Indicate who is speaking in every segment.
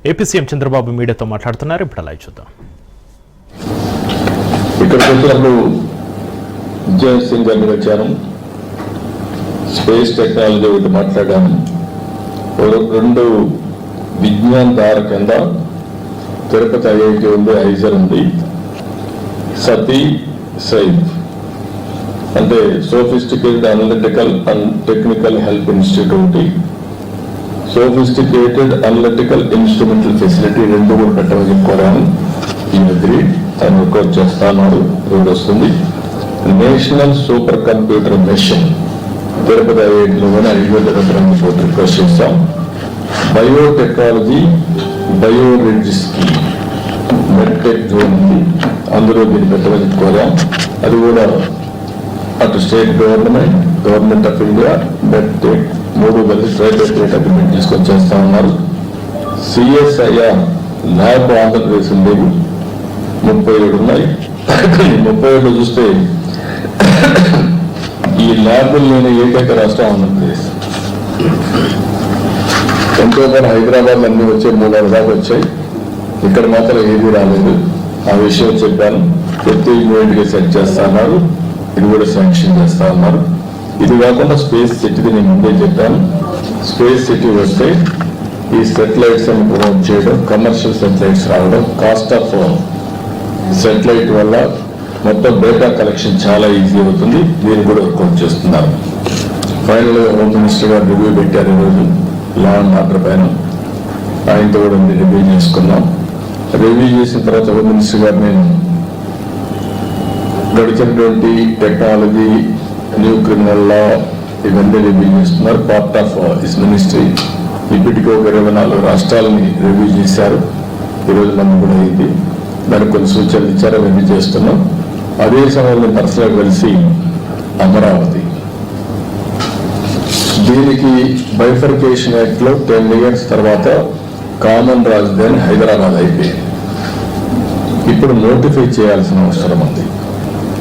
Speaker 1: AP CM Chandrababu మీడియాతో మాట్లాడుతున్నారు. ఇప్పుడు అలా చూద్దాం.
Speaker 2: ఇక్కడికి వచ్చినప్పుడు విజయ్ సింగ్ గారిని వచ్చాను, స్పేస్ టెక్నాలజీ ఒకటి మాట్లాడాను. 2 విజ్ఞాన్ దార కింద తిరుపతి ఐఐటి ఉంది, ఐజర్ ఉంది, సతీ సైఫ్ అంటే sophisticated analytical and technical help institute ఒకటి, సోఫిస్టికేటెడ్ అనలిటికల్ ఇన్స్ట్రుమెంటల్ ఫెసిలిటీ 2 కూడా పెట్టమని చెప్పుకోవడానికి ఈ అగ్రీ తను రికార్డ్ చేస్తాను. రోడ్ వస్తుంది. National super computer machine Tirupati ఐఐటిలో కూడా 5,000 కోట్లు రిక్వెస్ట్ చేస్తాం. బయోటెక్నాలజీ బయోరిడ్జ్ స్కీమ్ మెడ్టెక్ జోన్ ఉంది, అందులో దీన్ని పెట్టమని చెప్పుకోదాం. అది కూడా అటు state government of India medtech 3 కలిసి ట్రైబెట్ అగ్రిమెంట్ తీసుకొని చేస్తా ఉన్నారు. సిఎస్ఐఆర్ ల్యాబ్ ఆంధ్రప్రదేశ్ ఉండేవి 37 ఉన్నాయి. 37 చూస్తే ఈ ల్యాబులు లేని ఏకైక రాష్ట్రం ఆంధ్రప్రదేశ్. ఎంతో కొంత హైదరాబాద్ అన్ని వచ్చాయి, 3-6 దాకా వచ్చాయి. ఇక్కడ మాత్రం ఏది రాలేదు. ఆ విషయం చెప్పాను. ప్రతి యూనిట్గా సెట్ చేస్తా ఉన్నారు. ఇది కూడా శాంక్షన్ చేస్తా ఉన్నారు. ఇది కాకుండా స్పేస్ సిటీకి నేను ముందే చెప్పాను. స్పేస్ సిటీ వస్తే ఈ సెటిలైట్స్ అని ప్రమోట్ చేయడం, కమర్షియల్ సెటిలైట్స్ రావడం, కాస్ట్ ఆఫ్ సెటిలైట్ వల్ల మొత్తం డేటా కలెక్షన్ చాలా ఈజీ అవుతుంది. దీన్ని కూడా వర్కౌట్ చేస్తున్నారు. ఫైనల్గా హోమ్ మినిస్టర్ గారు రివ్యూ పెట్టారు ఈరోజు లా అండ్ ఆర్డర్ పైన. ఆయనతో కూడా రివ్యూ చేసుకున్నాం. రివ్యూ చేసిన తర్వాత హోమ్ మినిస్టర్ గారు నేను గడిచినటువంటి టెక్నాలజీ, న్యూ క్రిమినల్ లా ఇవన్నీ రివ్యూ చేస్తున్నారు. Part of his ministry. ఇప్పటికీ ఒక 24 రాష్ట్రాలని రివ్యూ చేశారు. ఈరోజు మనం కూడా అయింది. దానికి కొన్ని సూచనలు ఇచ్చారు, అవన్నీ చేస్తున్నాం. అదే సమయంలో పర్సనల్గా కలిసి అమరావతి దీనికి బైఫర్కేషన్ యాక్ట్ లో 10 years తర్వాత కామన్ రాజధాని హైదరాబాద్ అయిపోయింది. ఇప్పుడు నోటిఫై చేయాల్సిన అవసరం ఉంది.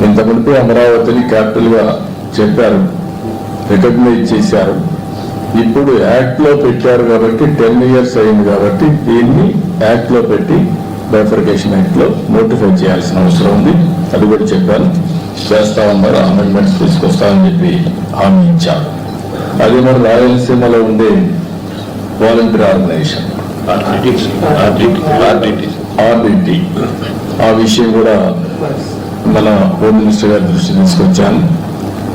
Speaker 2: ఇంతకుముందు అమరావతిని క్యాపిటల్ గా చెప్పారు, రికగ్నైజ్ చేశారు. ఇప్పుడు యాక్ట్ లో పెట్టారు కాబట్టి 10 years అయింది కాబట్టి దీన్ని యాక్ట్ లో పెట్టి బైఫర్కేషన్ యాక్ట్ లో నోటిఫై చేయాల్సిన అవసరం ఉంది. అది కూడా చెప్పాను, చేస్తా ఉన్నారు. అమెండ్మెంట్స్ తీసుకొస్తామని చెప్పి హామీ ఇచ్చారు. అది మన రాయలసీమలో ఉండే వాలంటీర్ ఆర్గనైజేషన్ ఆర్డిటి, ఆ విషయం కూడా మన హోమ్ మినిస్టర్ గారి దృష్టి తీసుకొచ్చాను.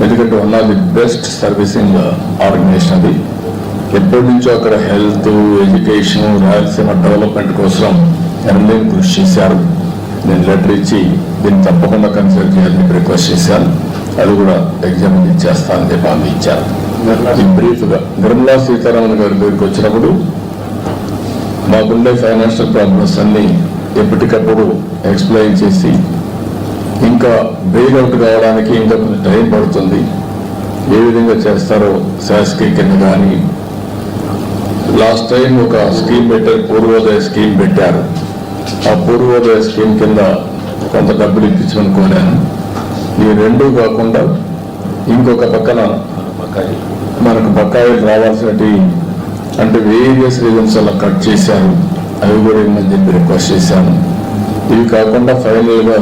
Speaker 2: ఎందుకంటే one of the best servicing organisation అది. ఎప్పటి నుంచో అక్కడ హెల్త్, ఎడ్యుకేషన్, రాయలసీమ డెవలప్మెంట్ కోసం ఎన్నో కృషి చేశారు. నేను లెటర్ ఇచ్చి దీన్ని తప్పకుండా కన్సిడర్ చేయాలని రిక్వెస్ట్ చేశాను. అది కూడా ఎగ్జామిన్ ఇచ్చేస్తానని చెప్పి హామీ ఇచ్చారు. బ్రీఫ్గా నిర్మలా సీతారామన్ గారి దగ్గరికి వచ్చినప్పుడు మాకుండే ఫైనాన్షియల్ ప్రాబ్లమ్స్ అన్ని ఎప్పటికప్పుడు ఎక్స్ప్లెయిన్ చేసి, ఇంకా బెయిల్ అవుట్ కావడానికి ఇంకా కొంచెం టైం పడుతుంది, ఏ విధంగా చేస్తారో శాసకీయ కింద కానీ, లాస్ట్ టైం ఒక స్కీమ్ పెట్టారు, పూర్వోదయ స్కీమ్ పెట్టారు. ఆ పూర్వోదయ స్కీమ్ కింద కొంత డబ్బులు ఇప్పించమని కోరాను. ఈ 2 కాకుండా ఇంకొక పక్కన మనకు బకాయిలు రావాల్సినవి అంటే వేరియస్ రీజన్స్ వల్ల కట్ చేశారు, అవి కూడా ఇమ్మని చెప్పి రిక్వెస్ట్ చేశాను. ఇవి కాకుండా ఫైనల్గా